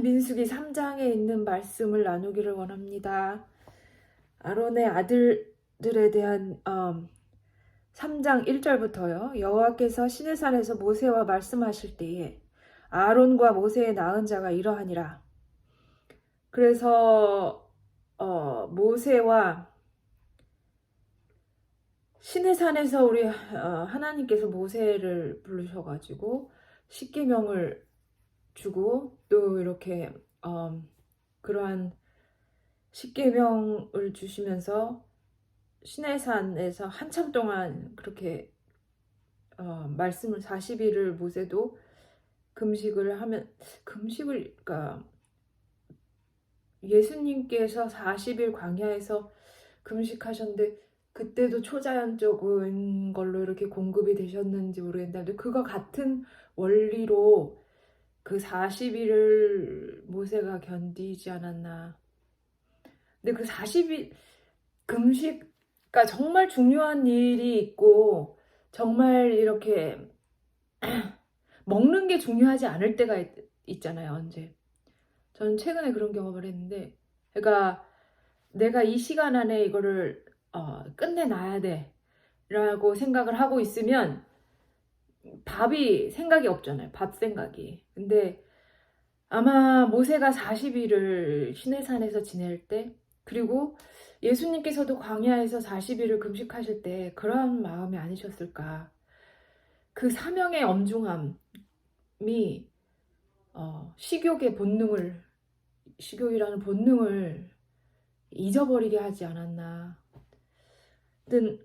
민수기 3장에 있는 말씀을 나누기를 원합니다. 아론의 아들들에 대한 3장 1절부터요. 여호와께서 시내산에서 모세와 말씀하실 때에 아론과 모세의 낳은 자가 이러하니라. 그래서 모세와 시내산에서 우리 하나님께서 모세를 부르셔가지고 십계명을 주고 또 이렇게 그러한 십계명을 주시면서 시내산에서 한참 동안 그렇게 말씀을 40일을 모세도 금식을 하면 그러니까 예수님께서 40일 광야에서 금식하셨는데 그때도 초자연적인 걸로 이렇게 공급이 되셨는지 모르겠는데 그거 같은 원리로 그 40일을 모세가 견디지 않았나. 근데 그 40일 금식가 정말 중요한 일이 있고 정말 이렇게 먹는 게 중요하지 않을 때가 있잖아요. 언제. 저는 최근에 그런 경험을 했는데 그러니까 내가 이 시간 안에 이거를 끝내놔야 돼 라고 생각을 하고 있으면 밥이 생각이 없잖아요. 밥 생각이. 근데 아마 모세가 40일을 시내산에서 지낼 때 그리고 예수님께서도 광야에서 40일을 금식하실 때 그러한 마음이 아니셨을까. 그 사명의 엄중함이 식욕이라는 본능을 잊어버리게 하지 않았나. 하여튼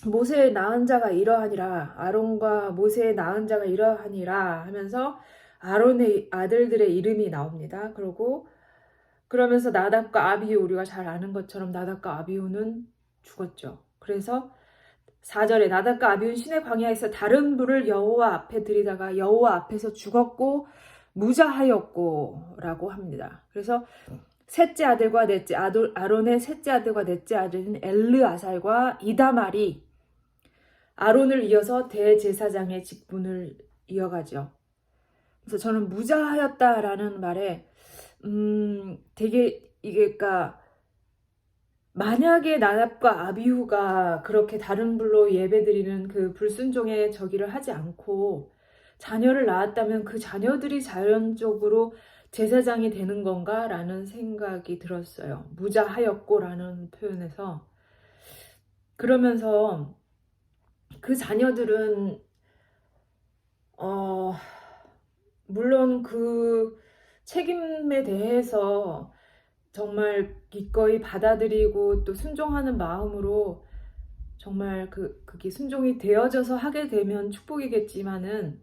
모세의 낳은 자가 이러하니라. 아론과 모세의 낳은 자가 이러하니라 하면서 아론의 아들들의 이름이 나옵니다. 그러면서 나답과 아비후, 우리가 잘 아는 것처럼 나답과 아비후는 죽었죠. 그래서 4절에 나답과 아비후는 시내 광야에서 다른 불을 여호와 앞에 들이다가 여호와 앞에서 죽었고 무자하였고 라고 합니다. 그래서 셋째 아들과 넷째 아론의 셋째 아들과 넷째 아들인 엘르아살과 이다말이 아론을 이어서 대제사장의 직분을 이어가죠. 그래서 저는 무자하였다라는 말에 되게 이게 그러니까 만약에 나답과 아비후가 그렇게 다른 불로 예배드리는 그 불순종의 저기를 하지 않고 자녀를 낳았다면 그 자녀들이 자연적으로 제사장이 되는 건가? 라는 생각이 들었어요. 무자하였고 라는 표현에서. 그러면서 그 자녀들은 물론 그 책임에 대해서 정말 기꺼이 받아들이고 또 순종하는 마음으로 정말 그게 순종이 되어져서 하게 되면 축복이겠지만은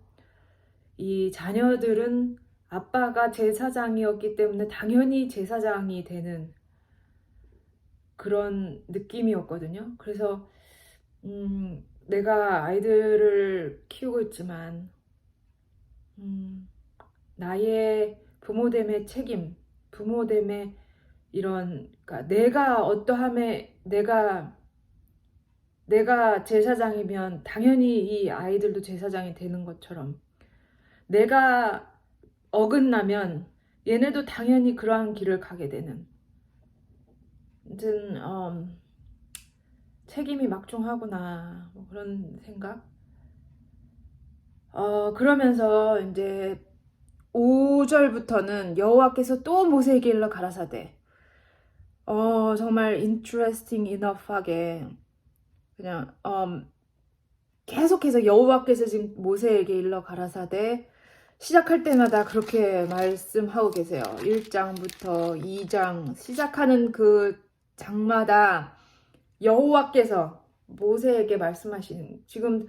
이 자녀들은 아빠가 제사장이었기 때문에 당연히 제사장이 되는 그런 느낌이었거든요. 그래서 내가 아이들을 키우고 있지만 나의 부모됨의 책임, 부모됨의 이런 그러니까 내가 어떠함에 내가 제사장이면 당연히 이 아이들도 제사장이 되는 것처럼 내가 어긋나면 얘네도 당연히 그러한 길을 가게 되는. 아무튼 책임이 막중하구나 뭐 그런 생각. 그러면서 이제 5절부터는 여호와께서 또 모세에게 일러 가라사대 정말 interesting enough하게 그냥 계속해서 여호와께서 지금 모세에게 일러 가라사대 시작할 때마다 그렇게 말씀하고 계세요. 1장부터 2장 시작하는 그 장마다 여호와께서 모세에게 말씀하시는 지금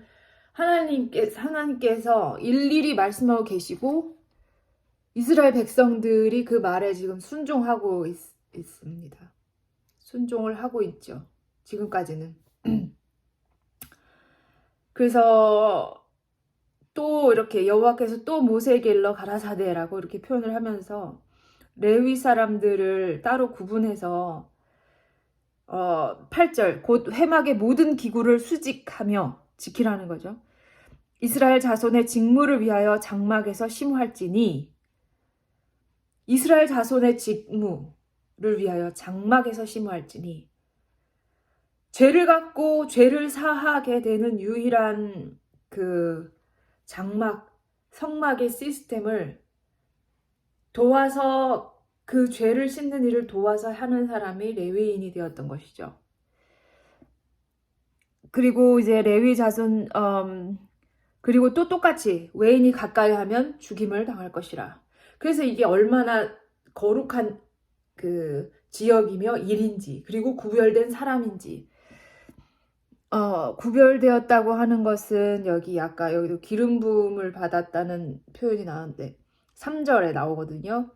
하나님께서 일일이 말씀하고 계시고 이스라엘 백성들이 그 말에 지금 순종하고 있습니다. 순종을 하고 있죠. 지금까지는. 그래서 또 이렇게 여호와께서 또 모세에게 일러 가라사대라고 이렇게 표현을 하면서 레위 사람들을 따로 구분해서 8절 곧 회막의 모든 기구를 수직하며 지키라는 거죠. 이스라엘 자손의 직무를 위하여 장막에서 심할지니 이스라엘 자손의 직무를 위하여 장막에서 심호할지니 죄를 갖고 죄를 사하게 되는 유일한 그 장막, 성막의 시스템을 도와서 그 죄를 씻는 일을 도와서 하는 사람이 레위인이 되었던 것이죠. 그리고 이제 레위 자손 그리고 또 똑같이 외인이 가까이 하면 죽임을 당할 것이라. 그래서 이게 얼마나 거룩한 그 지역이며 일인지, 그리고 구별된 사람인지. 구별되었다고 하는 것은 여기 아까 여기도 기름 부음을 받았다는 표현이 나오는데 3절에 나오거든요.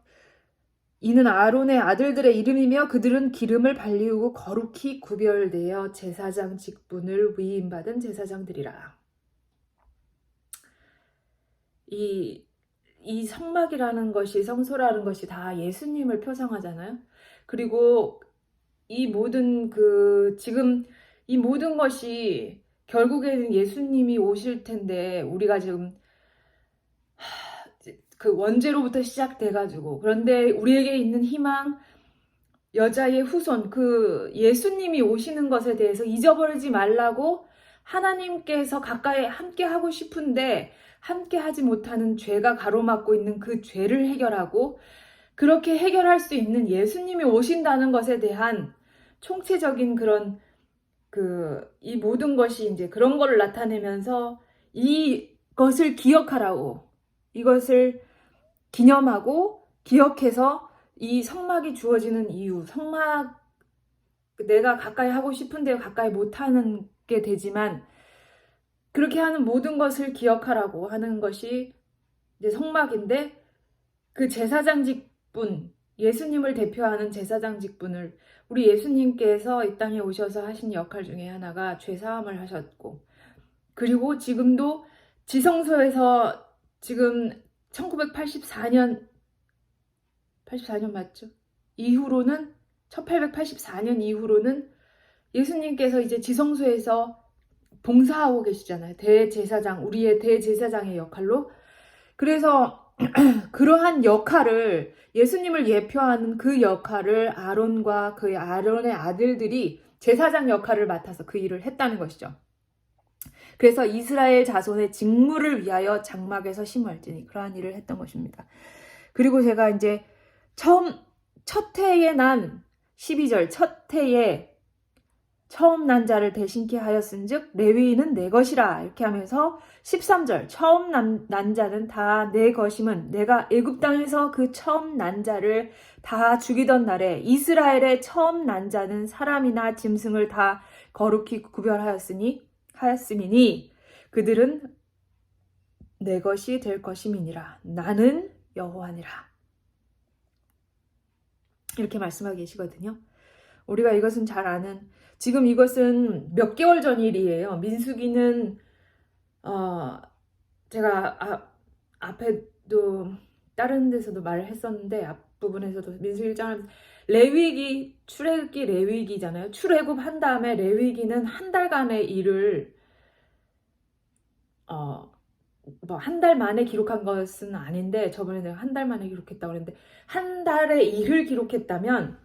이는 아론의 아들들의 이름이며 그들은 기름을 발리우고 거룩히 구별되어 제사장 직분을 위임받은 제사장들이라. 이 성막이라는 것이, 성소라는 것이 다 예수님을 표상하잖아요. 그리고 이 모든 지금 이 모든 것이 결국에는 예수님이 오실 텐데, 우리가 지금 그 원죄로부터 시작돼가지고, 그런데 우리에게 있는 희망, 여자의 후손, 그 예수님이 오시는 것에 대해서 잊어버리지 말라고 하나님께서 가까이 함께 하고 싶은데 함께 하지 못하는 죄가 가로막고 있는 그 죄를 해결하고, 그렇게 해결할 수 있는 예수님이 오신다는 것에 대한 총체적인 그런 이 모든 것이 이제 그런 거를 나타내면서 이것을 기억하라고, 이것을 기념하고 기억해서 이 성막이 주어지는 이유, 성막 내가 가까이 하고 싶은데 가까이 못하는 게 되지만 그렇게 하는 모든 것을 기억하라고 하는 것이 이제 성막인데, 그 제사장 직분, 예수님을 대표하는 제사장 직분을 우리 예수님께서 이 땅에 오셔서 하신 역할 중에 하나가 죄사함을 하셨고, 그리고 지금도 지성소에서 지금 1984년 맞죠? 이후로는 1884년 이후로는 예수님께서 이제 지성소에서 봉사하고 계시잖아요. 대제사장, 우리의 대제사장의 역할로. 그래서 그러한 역할을, 예수님을 예표하는 그 역할을 아론과 그 아론의 아들들이 제사장 역할을 맡아서 그 일을 했다는 것이죠. 그래서 이스라엘 자손의 직무를 위하여 장막에서 심할지니, 그러한 일을 했던 것입니다. 그리고 제가 이제 첫 해에 난 12절, 첫 해에 처음 난 자를 대신케 하였은즉 레위인은 내 것이라, 이렇게 하면서 13절, 처음 난 자는 다 내 것임은 내가 애굽 땅에서 그 처음 난 자를 다 죽이던 날에 이스라엘의 처음 난 자는 사람이나 짐승을 다 거룩히 구별하였음이니 그들은 내 것이 될 것임이니라. 나는 여호와니라. 이렇게 말씀하고 계시거든요. 우리가 이것은 잘 아는, 지금 이것은 몇 개월 전 일이에요. 민수기는 제가 앞에도 다른 데서도 말을 했었는데, 앞부분에서도 민수기 1장을 레위기, 출애굽기 레위기잖아요. 출애굽한 다음에 레위기는 한 달간의 일을 뭐 한 달 만에 기록한 것은 아닌데, 저번에 내가 한 달 만에 기록했다고 그랬는데 한 달의 일을 기록했다면,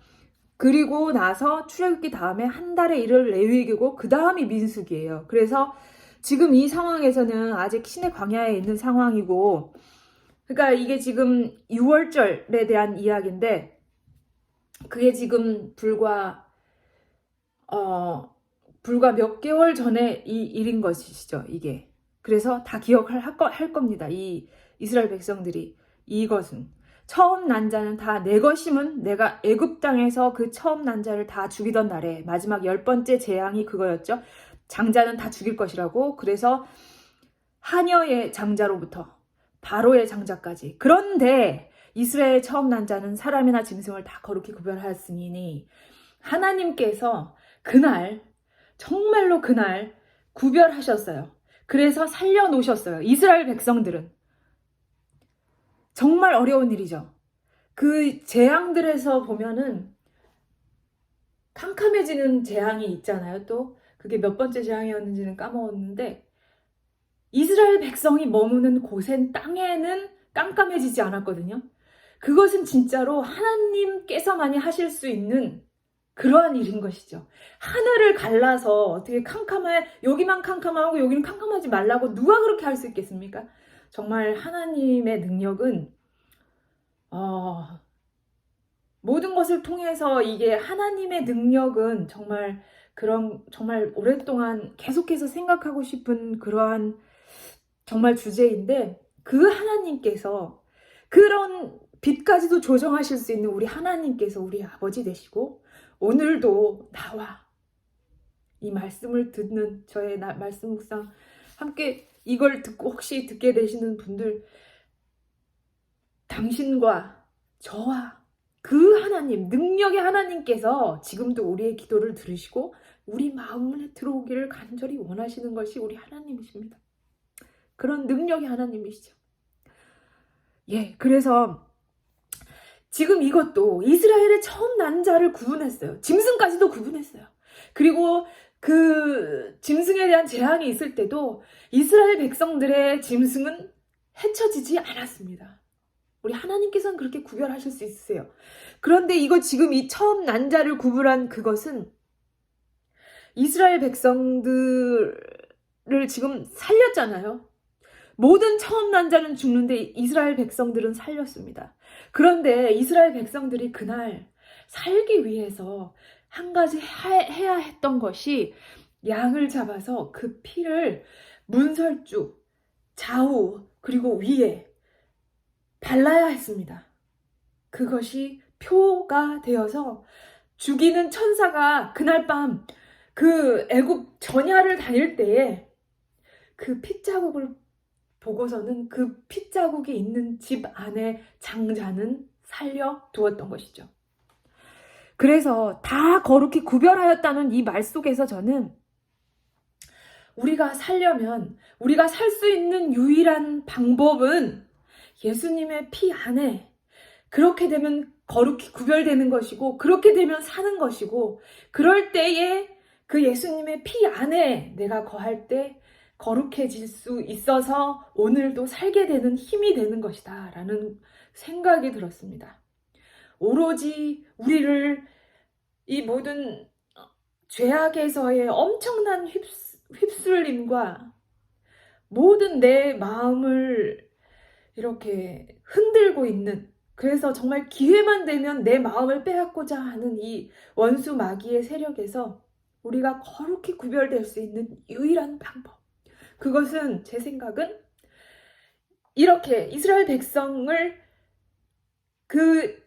그리고 나서 출애굽기 다음에 한 달의 일을 레위기고 그 다음이 민수기예요. 그래서 지금 이 상황에서는 아직 신의 광야에 있는 상황이고, 그러니까 이게 지금 6월절에 대한 이야기인데, 그게 지금 불과 몇 개월 전에 이 일인 것이죠, 이게. 그래서 다 할 겁니다. 이 이스라엘 백성들이 이것은 처음 난 자는 다 내 것임은 내가 애굽 땅에서 그 처음 난 자를 다 죽이던 날에 마지막 10번째 재앙이 그거였죠. 장자는 다 죽일 것이라고. 그래서 하녀의 장자로부터 바로의 장자까지. 그런데 이스라엘 처음 난 자는 사람이나 짐승을 다 거룩히 구별하였으니 하나님께서 그날, 정말로 그날 구별하셨어요. 그래서 살려놓으셨어요. 이스라엘 백성들은. 정말 어려운 일이죠. 그 재앙들에서 보면은 캄캄해지는 재앙이 있잖아요. 또 그게 몇 번째 재앙이었는지는 까먹었는데, 이스라엘 백성이 머무는 곳엔, 땅에는 깜깜해지지 않았거든요. 그것은 진짜로 하나님께서만이 하실 수 있는 그러한 일인 것이죠. 하늘을 갈라서 어떻게 여기만 캄캄하고 여기는 캄캄하지 말라고 누가 그렇게 할 수 있겠습니까? 정말 하나님의 능력은 모든 것을 통해서 이게 하나님의 능력은 정말 정말 오랫동안 계속해서 생각하고 싶은 그러한 정말 주제인데, 그 하나님께서 그런 빛까지도 조정하실 수 있는 우리 하나님께서 우리 아버지 되시고, 오늘도 나와 이 말씀을 듣는 저의 말씀 묵상 함께 이걸 듣고 혹시 듣게 되시는 분들, 당신과 저와 그 하나님, 능력의 하나님께서 지금도 우리의 기도를 들으시고 우리 마음에 들어오기를 간절히 원하시는 것이 우리 하나님이십니다. 그런 능력의 하나님이시죠. 예, 그래서 지금 이것도 이스라엘의 처음 난 자를 구분했어요. 짐승까지도 구분했어요. 그리고 그 짐승에 대한 재앙이 있을 때도 이스라엘 백성들의 짐승은 해쳐지지 않았습니다. 우리 하나님께서는 그렇게 구별하실 수 있으세요. 그런데 이거 지금 이 처음 난 자를 구분한 그것은 이스라엘 백성들을 지금 살렸잖아요. 모든 처음 난 자는 죽는데 이스라엘 백성들은 살렸습니다. 그런데 이스라엘 백성들이 그날 살기 위해서 한 가지 해야 했던 것이 양을 잡아서 그 피를 문설주, 좌우, 그리고 위에 발라야 했습니다. 그것이 표가 되어서 죽이는 천사가 그날 밤 그 애굽 전야를 다닐 때에 그 핏자국을 보고서는 그 핏자국이 있는 집 안에 장자는 살려 두었던 것이죠. 그래서 다 거룩히 구별하였다는 이 말 속에서 저는 우리가 살려면, 우리가 살 수 있는 유일한 방법은 예수님의 피 안에, 그렇게 되면 거룩히 구별되는 것이고, 그렇게 되면 사는 것이고, 그럴 때에 그 예수님의 피 안에 내가 거할 때 거룩해질 수 있어서 오늘도 살게 되는 힘이 되는 것이다 라는 생각이 들었습니다. 오로지 우리를 이 모든 죄악에서의 엄청난 휩쓸림과 모든 내 마음을 이렇게 흔들고 있는, 그래서 정말 기회만 되면 내 마음을 빼앗고자 하는 이 원수 마귀의 세력에서 우리가 거룩히 구별될 수 있는 유일한 방법, 그것은 제 생각은 이렇게 이스라엘 백성을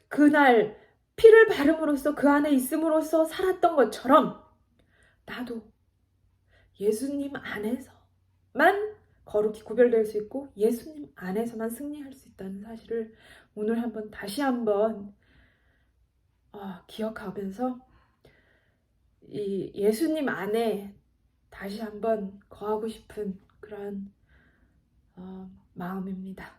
그날 피를 바름으로써 그 안에 있음으로써 살았던 것처럼 나도 예수님 안에서만 거룩히 구별될 수 있고 예수님 안에서만 승리할 수 있다는 사실을 오늘 다시 한번 기억하면서 이 예수님 안에 다시 한번 거하고 싶은 그런 마음입니다.